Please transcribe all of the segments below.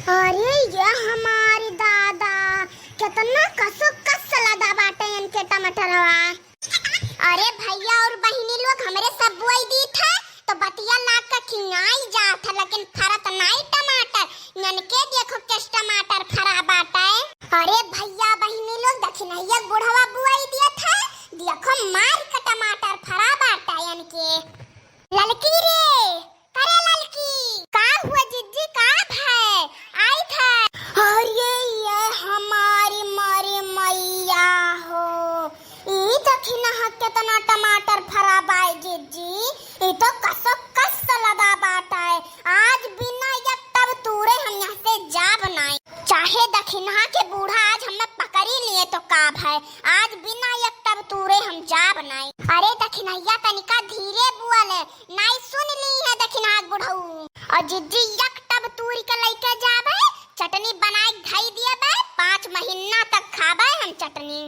अरे ये हमारी दादा कितना कस लदा बाटे इनके टमाटरवा। अरे भैया और बहिनी लोग हमरे सब बुआई दी थे तो बतिया लाग का खिंगाई जा था, लेकिन फरत नहीं टमाटर। इनके देखो किस टमाटर फरा बाटे। अरे भैया बहिनी लोग दक्षिणैया बुढ़वा बुआई दिया था, देखो मार का टमाटर फरा बाटे इनके। ललकी रे करे ललकी का हुआ जिज्जी का है आई था। अरे ये हमारी मारी मैया हो, ई दक्षिण हत्ते तना टमाटर फरा बाई जिज्जी, ई तो कस लदा बाटा है। आज बिना एक तब तूरे हम यहाँ से जा बनाए, चाहे दक्षिणा के बूढ़ा आज हमें पकड़ी लिए तो काब है, आज बिना एक तब तूरे हम जा बनाए। अरे दक्षिणैया तनिका धीरे बुआले नहीं सुन ली है दक्षिणा बुढ़ऊ। और जिज्जी एक तब तूरी के लेके जाबे, चटनी बनाए खाई दिए बे, 5 महीना तक खाबे हम चटनी।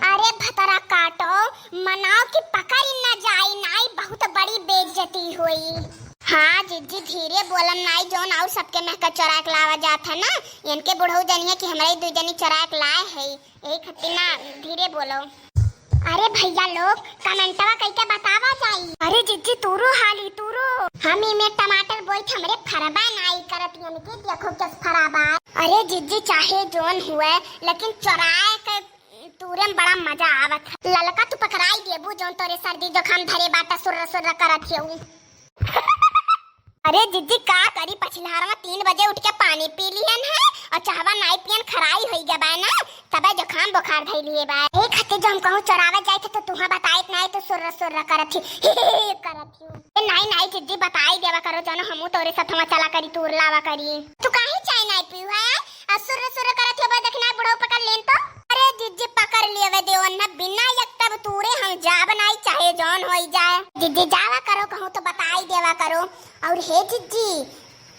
अरे भतरा काटो मनाओ कि पकड़ी न जाई, नाई बहुत बड़ी बेइज्जती हुई। हाँ जिज्जी धीरे बोलम नाई, जोन और सबके महका चोरा के लावा जाता ना, इनके बुढ़ऊ जनिए कि हमारे दो जनी चोरा के लाए है, एक खत्ती ना धीरे बोलो। अरे भैया लोग कमेंटवा कइके बतावा जाई। अरे जिज्जी तूरो हाली तूरो हम में टमाटर बोई हमरे फरबा नाई करत इनके देखो किस फराबा। अरे जिज्जी चाहे जोन हुए लेकिन चोराए के तूरे में बड़ा मजा आवत। ललका तू पकड़ाई देबू जोन तोरे सर्दी जुकाम धरे बाटा सुर सुर करत हेऊ। अरे जिज्जी का करी पछिलहार में 3 बजे उठ के पानी पी लियन है और चाहवा नाई पियन खराई होई गए बा ना, तबे जुकाम बुखार धई लिए बा। एक हते जो हम कहूं चोरावे जाए थे तो तुहा बताइत नहीं तो सुर सुर करत ही करत ही। नहीं जिज्जी बताई देवा करो जानो हमू तोरे साथवा चला करी तूर लावा करी। तू काहे चाय नहीं पीऊ है सुर सुर करत हो देखना बुढ़ऊ पकड़ लेन तो। अरे जिज्जी पकड़ लियवे देवन ना बिना एक तब तूरे हम जा बनाई चाहे जौन होई जाए। जिज्जी जावा करो कहूं तो बताई देवा करो। और हे जिज्जी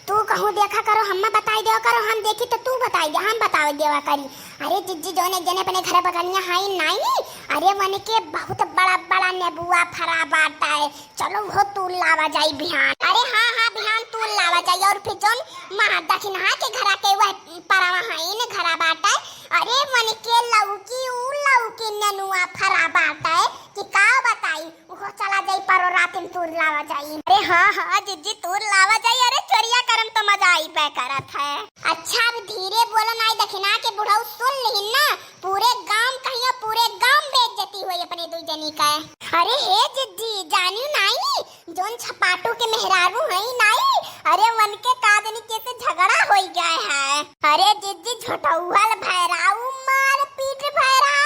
तू कहूं देखा करो हम बताई देवा करो, हम देखी तो तू बताई दे हम बताओ देवा करी। अरे जिज्जी जोन एक जने अपने घर बगलिया हाई नहीं, अरे वन के बहुत बड़ा बड़ा नेबुआ फरा बाटा है, चलो वो तूल लावा जाई बिहान। अरे हाँ बिहान तूल लावा जाई। और फिर जोन मां दक्षिणा के घर के वह परवा हाई ने घर बाटा है, अरे मन के लौकी उ लौकी ननुआ फरा बाटा है कि का बताई वो चला जाई परो रात में तूर लावा जाई। अरे हाँ जिज्जी तूर लावा जाई। अरे चोरिया करम तो मजा आई पे करत है। अच्छा अब धीरे बोलो नाई दक्षिणा के बुढ़ऊ सुन लिहिन ना, पूरे गांव कहियो पूरे गांव बेइज्जती हुई अपने दो जनी का। अरे हे जिज्जी जानियो नाई जोन छपाटू के मेहरारू है नाई, अरे वन के कादनी के से झगड़ा होई गए है। अरे जिज्जी झोटौहल भैराऊ मार पीट भैरा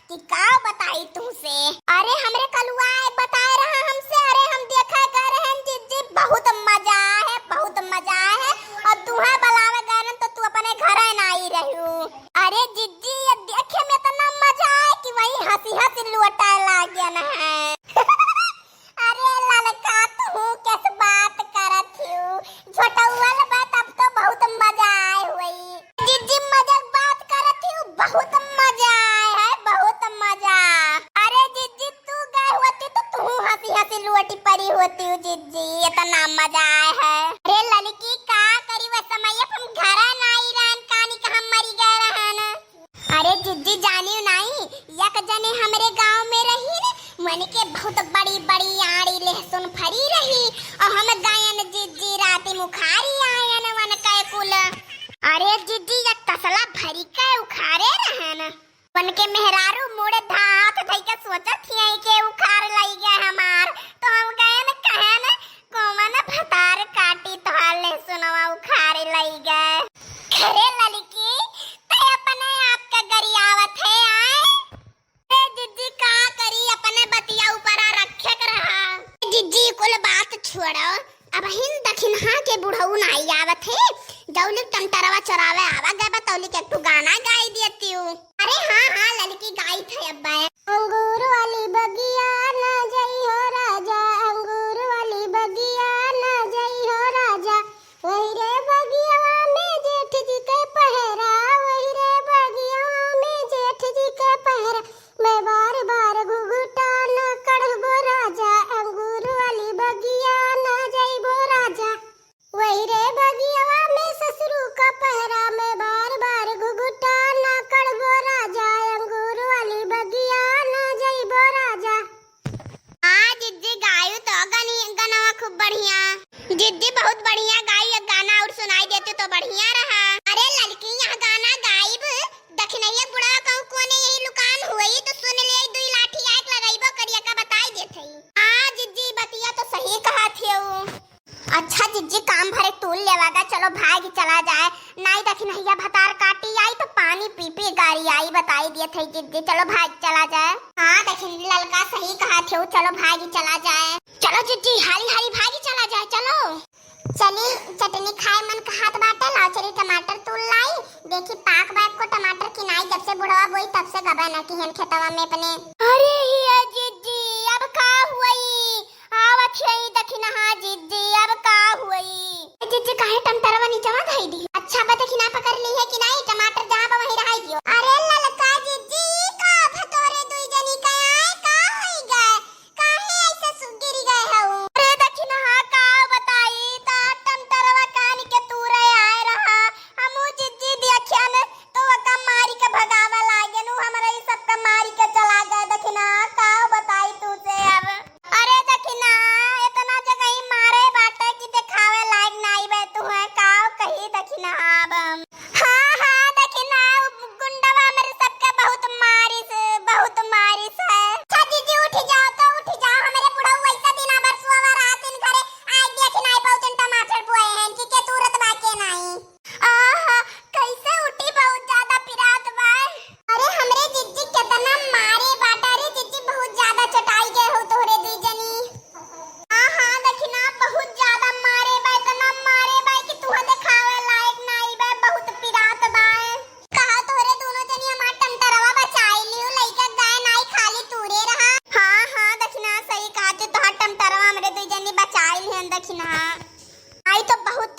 कि का बताई तुमसे। अरे हमरे कलुआ बताए रहा हमसे, अरे हम देखा कर रहन जिज्जी बहुत मजा है बहुत मजा है, और तुहे बुलावे गए तो तू अपने घर ना आई रहू। अरे जिज्जी ये देखे में इतना मजा है कि वही हंसी लुटा लाग गया ना है। अरे ललका तू कैसे बात करत हूँ, झोटौहल बात अब तो बहुत मजा आए हुई। जिज्जी मजाक बात करत हूँ बहुत मजा आए है बहुत मजा। अरे जिज्जी तू गए होती तो तू हंसी लुटी पड़ी होती हूँ जिज्जी, इतना मजा आए है। अरे ललकी का करी वह समय हम घर ना आई रहन कानी का हम मरी गए रहन। अरे जिज्जी जानियो नहीं एक जने हमरे गांव में रही ने, मन के बहुत बड़ी बड़ी आड़ी लहसुन फरी रही और हम गायन जिज्जी राती मुखारी आयन वन के कुल। अरे जिज्जी एक तसला भरी के उखारे रहन, वन के मेहरारू मुड़े हाथ धई के सोचत थी के उखार लई गए हमार, तो हम गए न कहन कोमन भतार काटी तो लहसुनवा उखारे लई गए। अरे ललकी ते अपने आप का गरियावत है आए। अरे जिज्जी का करी अपने बतिया ऊपर रखे कर रहा। जिज्जी कुल बात छोड़ो, अब हिंद दक्षिणा के बुढ़ऊ नाई आवत है, जौली टंटरवा चरावे आवा गए बतौली के तू गाना गाई देती हूँ। अरे हाँ लड़की गाई थे अब्बा। अंगूर वाली बगिया ना जाई हो राजा, अंगूर वाली बगिया ना जाई हो राजा, वही रे बगिया में जेठ जी के पहरा, वही रे बगिया में जेठ जी के पहरा, मैं बार बार घुघुटा न कढ़बो राजा, अंगूर वाली बगिया ना जाई बो राजा, वही रे बगिया में ससुरु का तू तो बढ़िया रहा। अरे लड़की यहाँ गाना गाइब दखनैया बुढ़ा कहूँ कोने यही लुकान हुई तो सुन ले दुई लाठी आग लगाइबो करिया का बताई देत हई। हां जिज्जी बतिया तो सही कहा थे वो। अच्छा जिज्जी काम भरे तूल लेवागा चलो भाग चला जाए नहीं दखनैया भतार काटी आई तो पानी पी पी गाड़ी आई बताई दिए थे जिज्जी चलो भाग चला जाए। हां दखन ललका सही कहा थे चलो भाग चला जाए। चलो जिज्जी हारी हारी भागी चला जाए चलो। चली चटनी खाए मन कहत बाटे लाओ चली टमाटर तूल लाई देखी पाक बाक को टमाटर किनाई जब से बुढ़वा बोई तब से गबा न की हन खेतवा में अपने। अरे ये जिज्जी अब का हुई आवत है दखिना हां जिज्जी अब का हुई जिज्जी काहे टमटरवा नीचवा धई दी। अच्छा बा दखिना पकड़ ली है कि नहीं टमाटर जहां बा वहीं रहाई दियो। अरे ललका जिज्जी का भतोरे दुई जनी का आए का होई गए काहे ऐसे सुगिरी गए हऊ। अरे दखिना हां का बताई ता टमटरवा कान के तूरे आए रहा हमू जिज्जी देखिया ने तो का मारी के भगावा लागे नु हमरा ई सब का मारी के चला गए दखिना का बताई तू से अब। अरे दखिना इतना जगह ही मारे बाटे कि दिखावे लायक नहीं बे तू है का कही दखिना अब। हां हां दखिना गुंडवा मेरे सबके बहुत मारिस है। अच्छा दीदी उठ जाओ तो उठ जाओ हमारे बुढ़ऊ वैसा दिन भर सुवा रात दिन घरे आई देखिना आई बहुत टमाटर बोए हैं कि के तुरंत बाके नहीं। आहा कैसे उठी बहुत ज्यादा पिरात बा। अरे हमरे जिज्जी कितना मारे बाटा रे जिज्जी बहुत ज्यादा चटाई गए हो तोरे दी जनी। हां हां दखिना बहुत ज्यादा मारे बा इतना मारे बा कि तू दिखावे लायक नहीं बा बहुत पिरात बा। कहा तोरे दोनों जनी हमार टमटरवा बचाई लियो लइका गाय नहीं खाली तूरे रहा। हां हां दखिना सही कहा तू तो टमटरवा हमरे दुई जनी बचाई लिहन दखिना आई तो बहुत